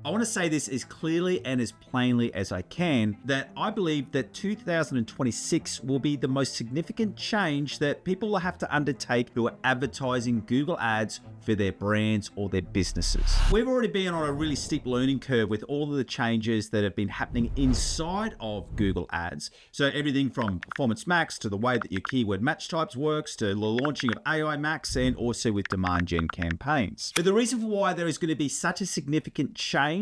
I want to say this as clearly and as plainly as I can, that I believe that 2026 will be the most significant change that people will have to undertake who are advertising Google Ads for their brands or their businesses. We've already been on a really steep learning curve with all of the changes that have been happening inside of Google Ads. So everything from Performance Max to the way that your keyword match types works to the launching of AI Max and also with demand gen campaigns. But the reason for why there is going to be such a significant change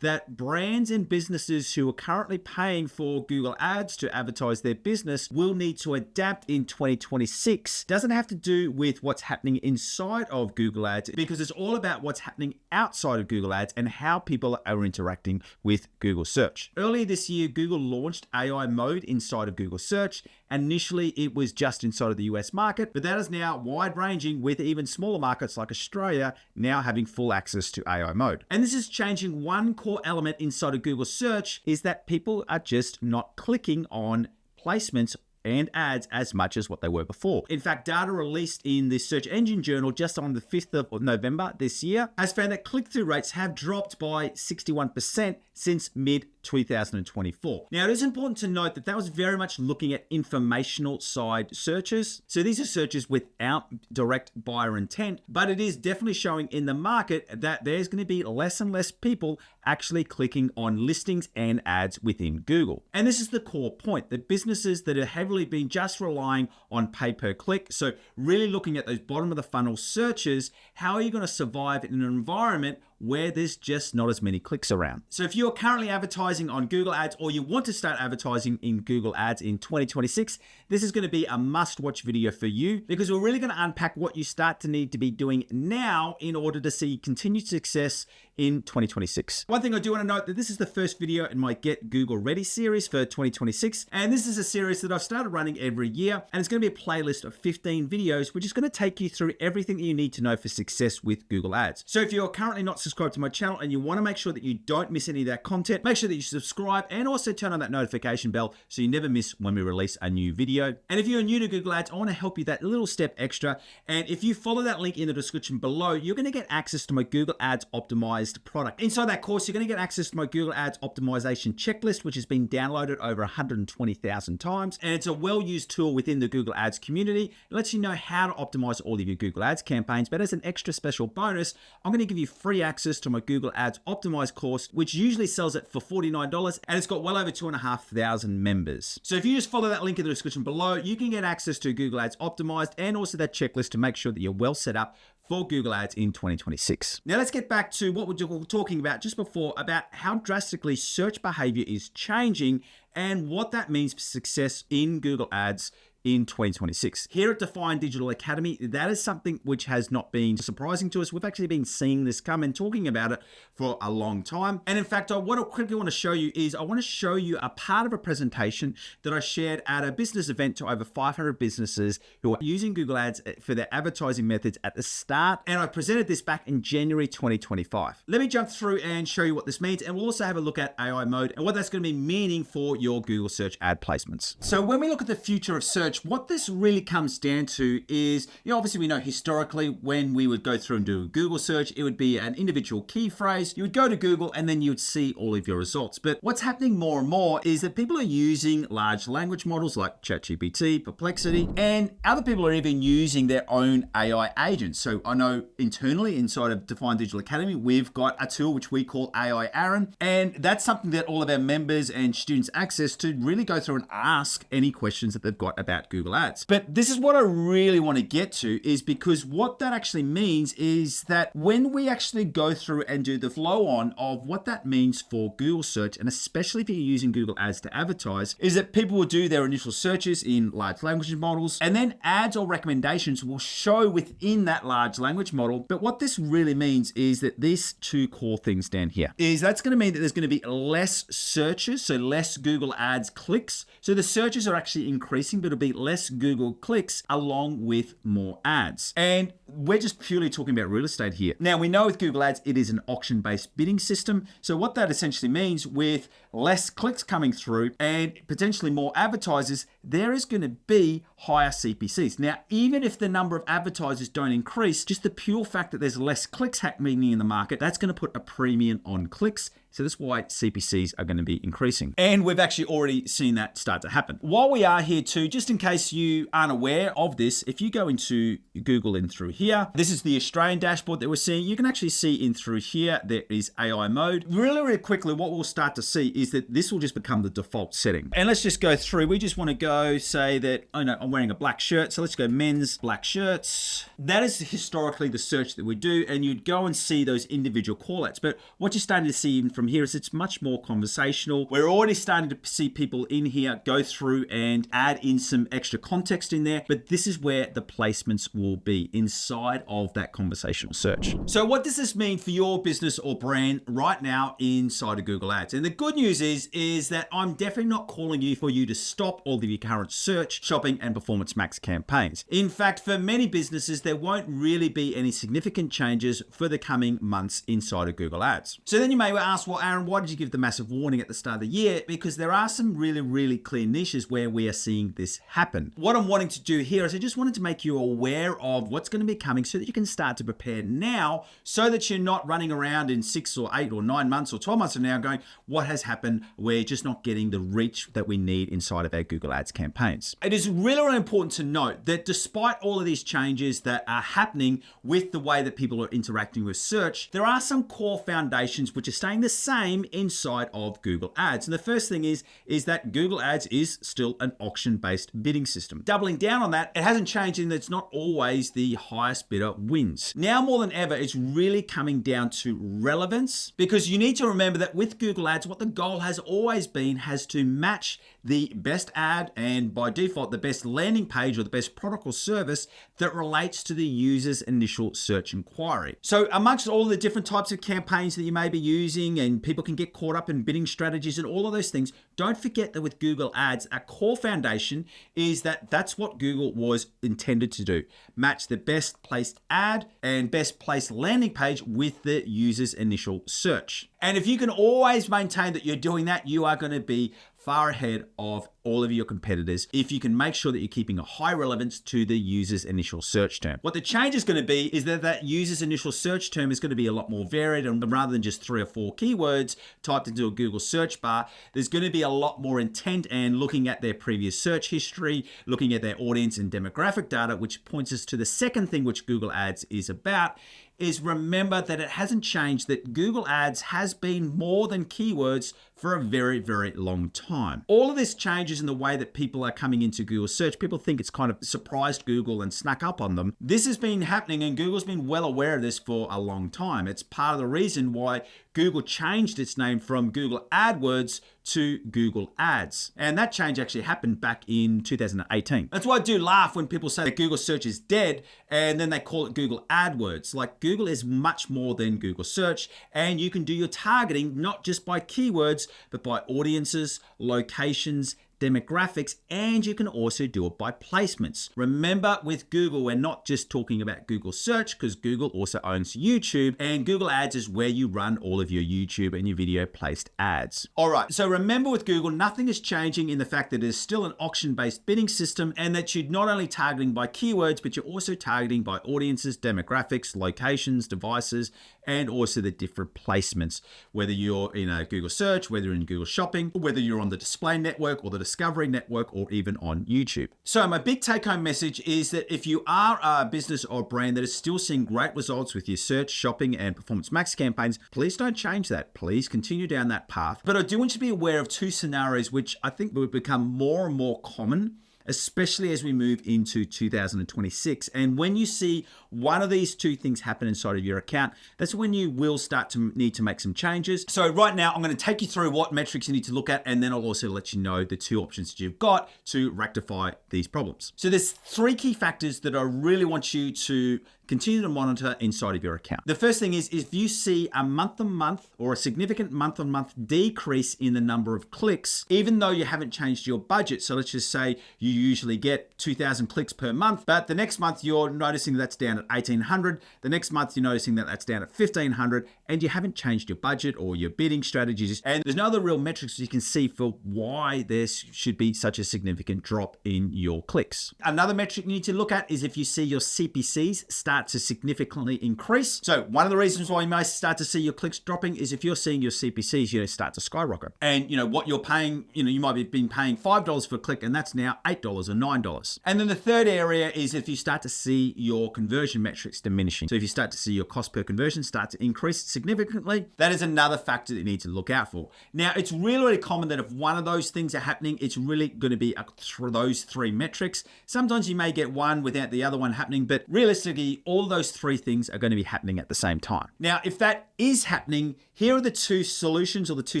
that brands and businesses who are currently paying for Google Ads to advertise their business will need to adapt in 2026 doesn't have to do with what's happening inside of Google Ads, because it's all about what's happening outside of Google Ads and how people are interacting with Google Search. Earlier this year, Google launched AI mode inside of Google Search. Initially, it was just inside of the US market, but that is now wide-ranging with even smaller markets like Australia now having full access to AI mode. And this is changing one core element inside of Google Search, is that people are just not clicking on placements and ads as much as what they were before. In fact, data released in the Search Engine Journal just on the 5th of November this year has found that click-through rates have dropped by 61% since mid-2024. Now, it is important to note that that was very much looking at informational side searches. So these are searches without direct buyer intent, but it is definitely showing in the market that there's going to be less and less people actually clicking on listings and ads within Google. And this is the core point, that businesses that are heavily been just relying on pay per click, so really looking at those bottom of the funnel searches, how are you going to survive in an environment where there's just not as many clicks around? So if you're currently advertising on Google Ads or you want to start advertising in Google Ads in 2026, this is going to be a must-watch video for you, because we're really going to unpack what you start to need to be doing now in order to see continued success in 2026. One thing I do want to note that this is the first video in my Get Google Ready series for 2026, and this is a series that I've started running every year, and it's going to be a playlist of 15 videos which is going to take you through everything that you need to know for success with Google Ads. So if you're currently not subscribed to my channel and you want to make sure that you don't miss any of that content, make sure that you subscribe and also turn on that notification bell so you never miss when we release a new video. And if you're new to Google Ads, I want to help you that little step extra, and if you follow that link in the description below, you're going to get access to my Google Ads optimized product. Inside that course, you're going to get access to my Google Ads optimization checklist, which has been downloaded over 120,000 times, and it's a well-used tool within the Google Ads community. It lets you know how to optimize all of your Google Ads campaigns, but as an extra special bonus, I'm going to give you free access to my Google Ads optimized course, which usually sells it for $49, and it's got well over 2,500 members. So if you just follow that link in the description below, you can get access to Google Ads optimized and also that checklist to make sure that you're well set up for Google Ads in 2026. Now let's get back to what we were talking about just before, about how drastically search behavior is changing and what that means for success in Google Ads in 2026. Here at Define Digital Academy, that is something which has not been surprising to us. We've actually been seeing this come and talking about it for a long time. And in fact, what I quickly want to show you is I want to show you a part of a presentation that I shared at a business event to over 500 businesses who are using Google Ads for their advertising methods at the start. And I presented this back in January 2025. Let me jump through and show you what this means. And we'll also have a look at AI mode and what that's going to be meaning for your Google search ad placements. So when we look at the future of search, what this really comes down to is, obviously we know historically when we would go through and do a Google search, it would be an individual key phrase. You would go to Google and then you would see all of your results. But what's happening more and more is that people are using large language models like ChatGPT, Perplexity, and other people are even using their own AI agents. So I know internally inside of Define Digital Academy, we've got a tool which we call AI Aaron. And that's something that all of our members and students access to really go through and ask any questions that they've got about Google Ads. But this is what I really want to get to, is because what that actually means is that when we actually go through and do the flow on of what that means for Google search, and especially if you're using Google Ads to advertise, is that people will do their initial searches in large language models, and then ads or recommendations will show within that large language model. But what this really means is that these two core things down here is that's going to mean that there's going to be less searches, so less Google Ads clicks. So the searches are actually increasing, but it'll be less Google clicks along with more ads. And we're just purely talking about real estate here. Now, we know with Google Ads, it is an auction-based bidding system. So what that essentially means, with less clicks coming through and potentially more advertisers, there is going to be higher CPCs. Now, even if the number of advertisers don't increase, just the pure fact that there's less clicks happening in the market, that's going to put a premium on clicks. So that's why CPCs are going to be increasing. And we've actually already seen that start to happen. While we are here too, just in case you aren't aware of this, if you go into Google in through here, this is the Australian dashboard that we're seeing. You can actually see in through here, there is AI mode. Really quickly, what we'll start to see is that this will just become the default setting. And let's just go through. We just want to go say that, oh no, I'm wearing a black shirt. So let's go men's black shirts. That is historically the search that we do. And you'd go and see those individual callouts. But what you're starting to see even from here is it's much more conversational. We're already starting to see people in here go through and add in some extra context in there, but this is where the placements will be inside of that conversational search. So what does this mean for your business or brand right now inside of Google Ads? And the good news is that I'm definitely not calling you for you to stop all of your current search, shopping, and Performance Max campaigns. In fact, for many businesses, there won't really be any significant changes for the coming months inside of Google Ads. So then you may ask, well, Aaron, why did you give the massive warning at the start of the year? Because there are some really clear niches where we are seeing this happen. What I'm wanting to do here is I just wanted to make you aware of what's going to be coming so that you can start to prepare now, so that you're not running around in 6 or 8 or 9 months or 12 months from now going, what has happened? We're just not getting the reach that we need inside of our Google Ads campaigns. It is really important to note that despite all of these changes that are happening with the way that people are interacting with search, there are some core foundations which are staying the same inside of Google Ads. And the first thing is that Google Ads is still an auction-based bidding system. Doubling down on that, it hasn't changed in that it's not always the highest bidder wins. Now more than ever, it's really coming down to relevance, because you need to remember that with Google Ads, what the goal has always been has to match the best ad and by default, the best landing page or the best product or service that relates to the user's initial search inquiry. So amongst all the different types of campaigns that you may be using, and people can get caught up in bidding strategies and all of those things, don't forget that with Google Ads, a core foundation is that that's what Google was intended to do. Match the best placed ad and best placed landing page with the user's initial search. And if you can always maintain that you're doing that, you are going to be far ahead of all of your competitors if you can make sure that you're keeping a high relevance to the user's initial search term. What the change is going to be is that that user's initial search term is going to be a lot more varied, and rather than just 3 or 4 keywords typed into a Google search bar, there's going to be a lot more intent and looking at their previous search history, looking at their audience and demographic data, which points us to the second thing which Google Ads is about, is remember that it hasn't changed, that Google Ads has been more than keywords for a very long time. All of this changes in the way that people are coming into Google search. People think it's kind of surprised Google and snuck up on them. This has been happening, and Google's been well aware of this for a long time. It's part of the reason why Google changed its name from Google AdWords to Google Ads. And that change actually happened back in 2018. That's why I do laugh when people say that Google search is dead and then they call it Google AdWords. Like, Google is much more than Google search, and you can do your targeting not just by keywords, but by audiences, locations, demographics, and you can also do it by placements. Remember, with Google, we're not just talking about Google search, because Google also owns YouTube, and Google Ads is where you run all of your YouTube and your video placed ads. All right, so remember with Google, nothing is changing in the fact that it is still an auction-based bidding system, and that you're not only targeting by keywords, but you're also targeting by audiences, demographics, locations, devices, and also the different placements, whether you're in a Google search, whether you're in Google Shopping, or whether you're on the display network or the Discovery network, or even on YouTube. So my big take home message is that if you are a business or brand that is still seeing great results with your search, shopping, and Performance Max campaigns, please don't change that. Please continue down that path. But I do want you to be aware of 2 scenarios which I think will become more and more common, especially as we move into 2026. And when you see one of these 2 things happen inside of your account, that's when you will start to need to make some changes. So right now, I'm going to take you through what metrics you need to look at, and then I'll also let you know the 2 options that you've got to rectify these problems. So there's 3 key factors that I really want you to continue to monitor inside of your account. The first thing is if you see a month-on-month or a significant month-on-month decrease in the number of clicks, even though you haven't changed your budget. So let's just say you usually get 2,000 clicks per month, but the next month you're noticing that's down at 1,800. The next month you're noticing that that's down at 1,500, and you haven't changed your budget or your bidding strategies. And there's no other real metrics you can see for why there should be such a significant drop in your clicks. Another metric you need to look at is if you see your CPCs start to significantly increase. So one of the reasons why you may start to see your clicks dropping is if you're seeing your CPCs, start to skyrocket. And what you're paying, you might have been paying $5 for a click, and that's now $8 or $9. And then the third area is if you start to see your conversion metrics diminishing. So if you start to see your cost per conversion start to increase significantly, that is another factor that you need to look out for. Now, it's really, really common that if one of those things are happening, it's really going to be those three metrics. Sometimes you may get one without the other one happening, but realistically, all those three things are going to be happening at the same time. Now, if that is happening, here are the two solutions or the two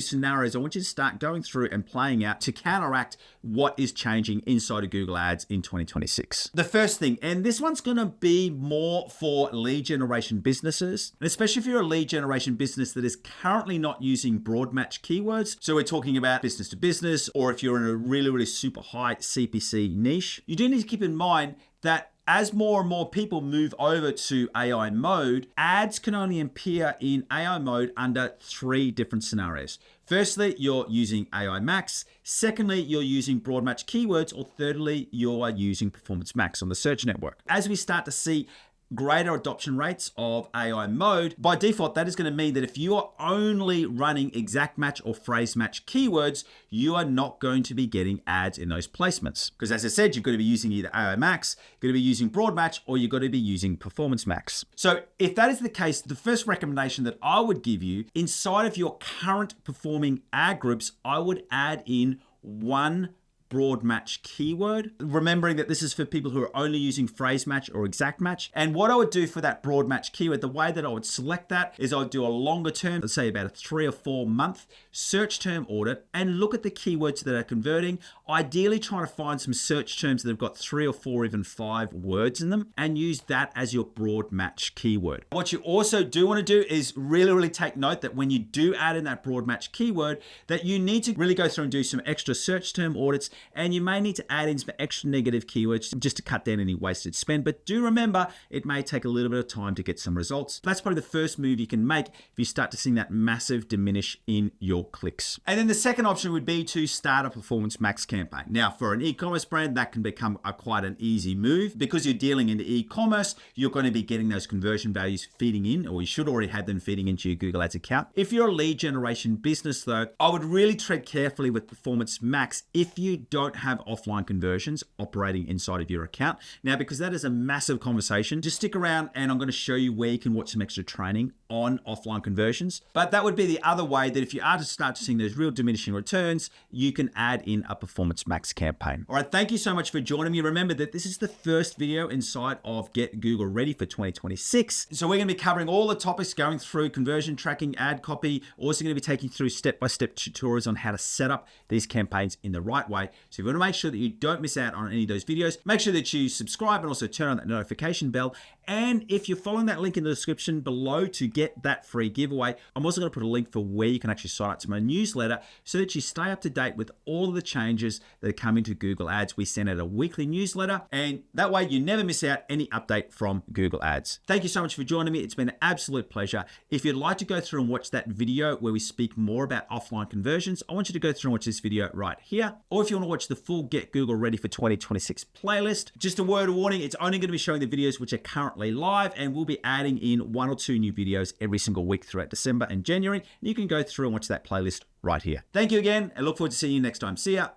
scenarios I want you to start going through and playing out to counteract what is changing inside of Google Ads in 2026. The first thing, and this one's going to be more for lead generation businesses, and especially if you're a lead generation business that is currently not using broad match keywords. So we're talking about business to business, or if you're in a really, really super high CPC niche, you do need to keep in mind that as more and more people move over to AI mode, ads can only appear in AI mode under three different scenarios. Firstly, you're using AI Max. Secondly, you're using broad match keywords. Or thirdly, you are using Performance Max on the search network. As we start to see greater adoption rates of AI mode, by default, that is going to mean that if you are only running exact match or phrase match keywords, you are not going to be getting ads in those placements. Because as I said, you're going to be using either AI Max, you're going to be using broad match, or you're going to be using Performance Max. So if that is the case, the first recommendation that I would give you inside of your current performing ad groups, I would add in one broad match keyword, remembering that this is for people who are only using phrase match or exact match. And what I would do for that broad match keyword, the way that I would select that is I would do a longer term, let's say about a 3 or 4 month search term audit, and look at the keywords that are converting, ideally trying to find some search terms that have got 3 or 4, even 5 words in them, and use that as your broad match keyword. What you also do want to do is really, really take note that when you do add in that broad match keyword, that you need to really go through and do some extra search term audits, and you may need to add in some extra negative keywords just to cut down any wasted spend. But do remember, it may take a little bit of time to get some results. That's probably the first move you can make if you start to see that massive diminish in your clicks. And then the second option would be to start a Performance Max campaign. Now, for an e-commerce brand, that can become quite an easy move. Because you're dealing in e-commerce, you're going to be getting those conversion values feeding in, or you should already have them feeding into your Google Ads account. If you're a lead generation business though, I would really tread carefully with Performance Max if you don't have offline conversions operating inside of your account. Now, because that is a massive conversation, just stick around and I'm going to show you where you can watch some extra training on offline conversions. But that would be the other way that if you are to start seeing those real diminishing returns, you can add in a Performance Max campaign. All right, thank you so much for joining me. Remember that this is the first video inside of Get Google Ready for 2026. So we're going to be covering all the topics, going through conversion tracking, ad copy, also going to be taking through step-by-step tutorials on how to set up these campaigns in the right way. So if you want to make sure that you don't miss out on any of those videos, make sure that you subscribe and also turn on that notification bell. And if you're following that link in the description below to get that free giveaway, I'm also going to put a link for where you can actually sign up to my newsletter so that you stay up to date with all of the changes that are coming to Google Ads. We send out a weekly newsletter, and that way you never miss out any update from Google Ads. Thank you so much for joining me. It's been an absolute pleasure. If you'd like to go through and watch that video where we speak more about offline conversions, I want you to go through and watch this video right here. Or if you want to watch the full Get Google Ready for 2026 playlist, just a word of warning, it's only going to be showing the videos which are currently live, and we'll be adding in 1 or 2 new videos every single week throughout December and January. And you can go through and watch that playlist right here. Thank you again, and look forward to seeing you next time. See ya.